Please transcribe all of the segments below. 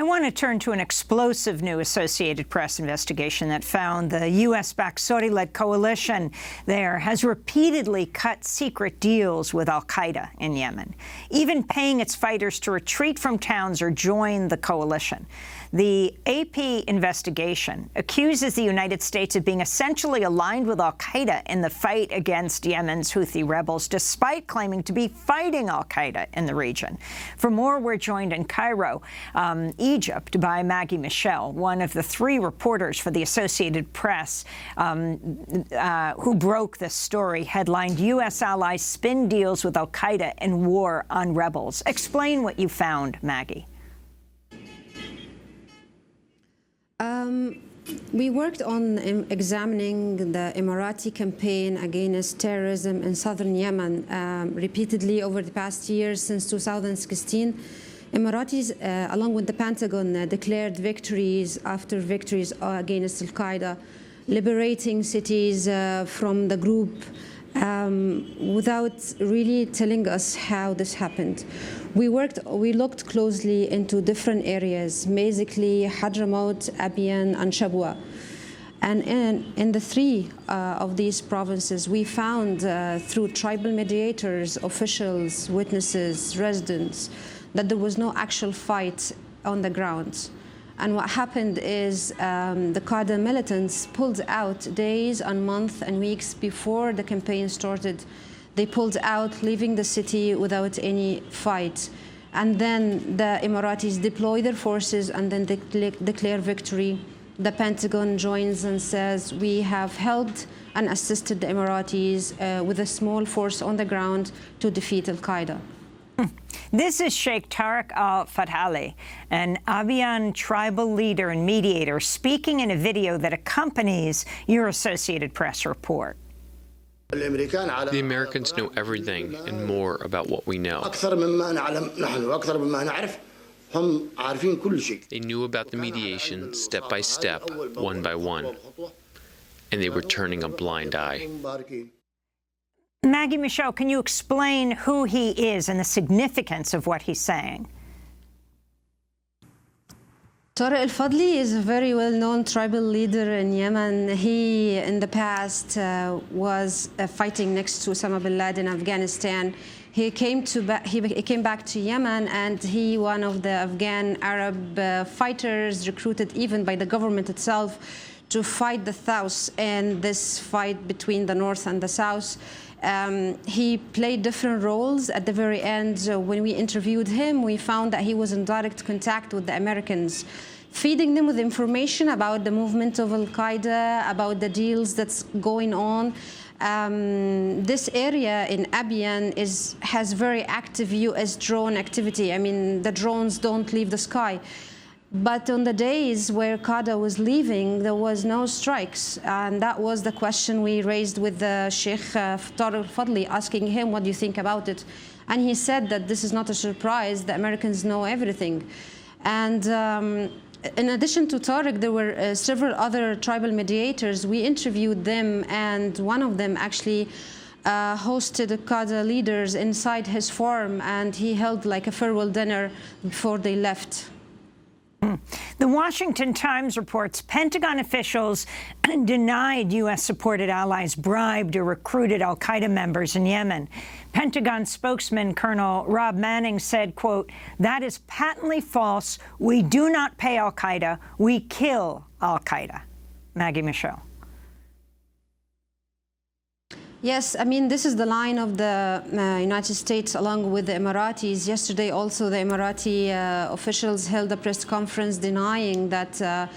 want to turn to an explosive new Associated Press investigation that found the U.S.-backed Saudi-led coalition there has repeatedly cut secret deals with al-Qaeda in Yemen, even paying its fighters to retreat from towns or join the coalition. The AP investigation accuses the United States of being essentially aligned with al-Qaeda in the fight against Yemen's Houthi rebels, despite claiming to be fighting al-Qaeda in the region. For more, we're joined in Cairo, Egypt, by Maggie Michel, one of the 3 reporters for the Associated Press who broke this story, headlined U.S. allies spin deals with al-Qaeda and war on rebels. Explain what you found, Maggie. We worked on examining the Emirati campaign against terrorism in southern Yemen repeatedly over the past years since 2016. Emiratis, along with the Pentagon, declared victories after victories against al-Qaeda, liberating cities from the group without really telling us how this happened. We looked closely into different areas, basically Hadramaut, Abiyan, and Shabwa. And in the 3 of these provinces, we found through tribal mediators, officials, witnesses, residents, that there was no actual fight on the ground. And what happened is the Qaeda militants pulled out days and months and weeks before the campaign started. They pulled out, leaving the city without any fight. And then the Emiratis deploy their forces and then declare victory. The Pentagon joins and says, we have helped and assisted the Emiratis with a small force on the ground to defeat al-Qaeda. This is Sheikh Tariq al-Fatali, an Abiyan tribal leader and mediator, speaking in a video that accompanies your Associated Press report. The Americans know everything and more about what we know. They knew about the mediation step by step, one by one, and they were turning a blind eye. Maggie Michel, can you explain who he is and the significance of what he's saying? Tariq al-Fadli is a very well-known tribal leader in Yemen. He, in the past, was fighting next to Osama bin Laden in Afghanistan. He came back to Yemen, and he, one of the Afghan Arab fighters, recruited even by the government itself to fight the South in this fight between the North and the South. He played different roles. At the very end, when we interviewed him, we found that he was in direct contact with the Americans, feeding them with information about the movement of al-Qaeda, about the deals that's going on. This area in Abiyan has very active U.S. drone activity. I mean, the drones don't leave the sky. But on the days where Qaeda was leaving, there was no strikes. And that was the question we raised with the Sheikh Tariq al-Fadli, asking him, what do you think about it? And he said that this is not a surprise. The Americans know everything. And in addition to Tariq, there were several other tribal mediators. We interviewed them, and one of them actually hosted the Qaeda leaders inside his farm, and he held like a farewell dinner before they left. The Washington Times reports Pentagon officials denied U.S.-supported allies bribed or recruited al-Qaeda members in Yemen. Pentagon spokesman Colonel Rob Manning said, quote, "That is patently false. We do not pay al-Qaeda. We kill al-Qaeda." Maggie Michel. Yes, I mean, this is the line of the United States along with the Emiratis. Yesterday also the Emirati officials held a press conference denying that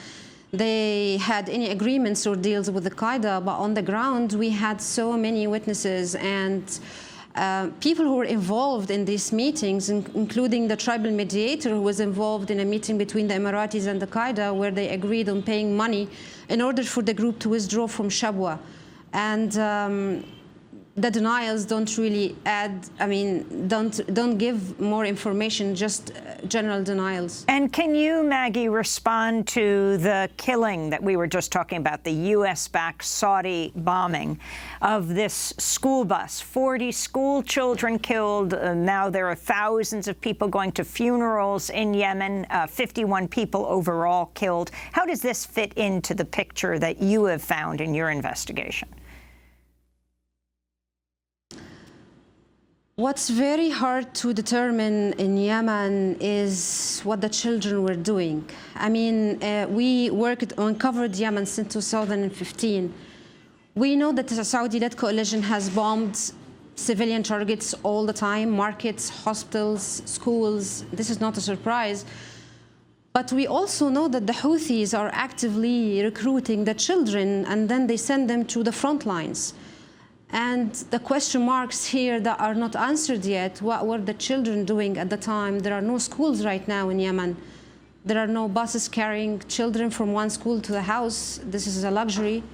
they had any agreements or deals with al-Qaeda, but on the ground we had so many witnesses and people who were involved in these meetings, including the tribal mediator who was involved in a meeting between the Emiratis and al-Qaeda where they agreed on paying money in order for the group to withdraw from Shabwa. And the denials don't really add, don't give more information, just general denials. And can you, Maggie, respond to the killing that we were just talking about, the U.S.-backed Saudi bombing of this school bus? 40 school children killed. Now there are thousands of people going to funerals in Yemen, 51 people overall killed. How does this fit into the picture that you have found in your investigation? What's very hard to determine in Yemen is what the children were doing. We uncovered Yemen since 2015. We know that the Saudi-led coalition has bombed civilian targets all the time, markets, hospitals, schools. This is not a surprise. But we also know that the Houthis are actively recruiting the children, and then they send them to the front lines. And the question marks here that are not answered yet, what were the children doing at the time? There are no schools right now in Yemen. There are no buses carrying children from one school to the house. This is a luxury.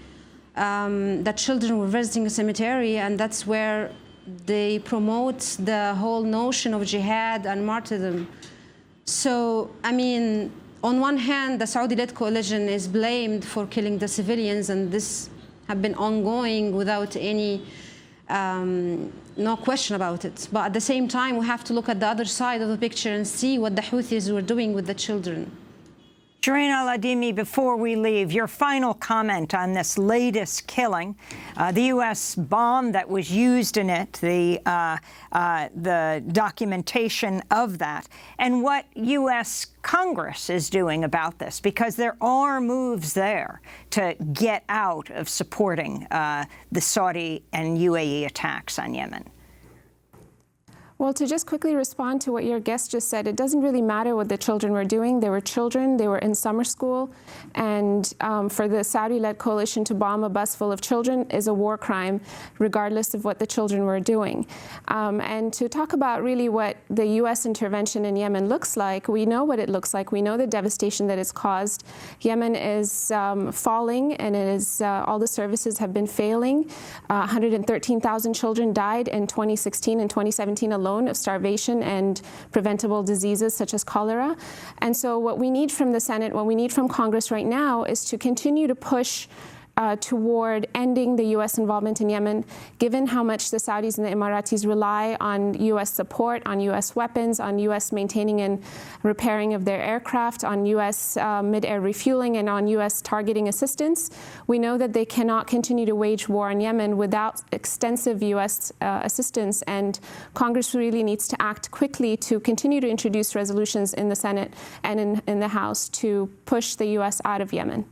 The children were visiting a cemetery, and that's where they promote the whole notion of jihad and martyrdom. So, on one hand, the Saudi-led coalition is blamed for killing the civilians, and this have been ongoing without any, no question about it. But at the same time, we have to look at the other side of the picture and see what the Houthis were doing with the children. Shireen Al-Adimi, before we leave, your final comment on this latest killing, the U.S. bomb that was used in it, the documentation of that, and what U.S. Congress is doing about this, because there are moves there to get out of supporting the Saudi and UAE attacks on Yemen. Well, to just quickly respond to what your guest just said, it doesn't really matter what the children were doing. They were children, they were in summer school, and for the Saudi-led coalition to bomb a bus full of children is a war crime, regardless of what the children were doing. And to talk about really what the U.S. intervention in Yemen looks like, we know what it looks like. We know the devastation that it's caused. Yemen is falling, and it is all the services have been failing. 113,000 children died in 2016 and 2017 alone of starvation and preventable diseases such as cholera. And so what we need from the Senate, what we need from Congress right now is to continue to push toward ending the U.S. involvement in Yemen, given how much the Saudis and the Emiratis rely on U.S. support, on U.S. weapons, on U.S. maintaining and repairing of their aircraft, on U.S. mid-air refueling, and on U.S. targeting assistance. We know that they cannot continue to wage war on Yemen without extensive U.S. assistance, and Congress really needs to act quickly to continue to introduce resolutions in the Senate and in the House to push the U.S. out of Yemen.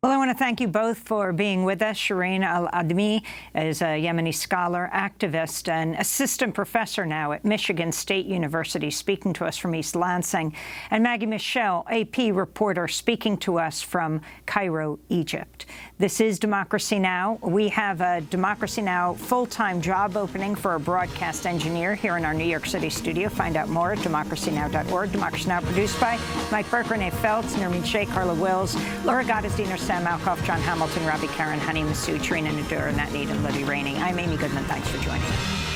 Well, I want to thank you both for being with us. Shireen Al-Adimi is a Yemeni scholar, activist, and assistant professor now at Michigan State University, speaking to us from East Lansing, and Maggie Michel, AP reporter, speaking to us from Cairo, Egypt. This is Democracy Now! We have a Democracy Now! Full-time job opening for a broadcast engineer here in our New York City studio. Find out more at democracynow.org. Democracy Now! Produced by Mike Burke, Renee Feltz, Nermeen Sheikh, Carla Wills, Laura Gottesdiener, Sam Malkoff, John Hamilton, Robbie Karen, Honey Masood, Trina Nadur, Nat Need, and Libby Rainey. I'm Amy Goodman. Thanks for joining me.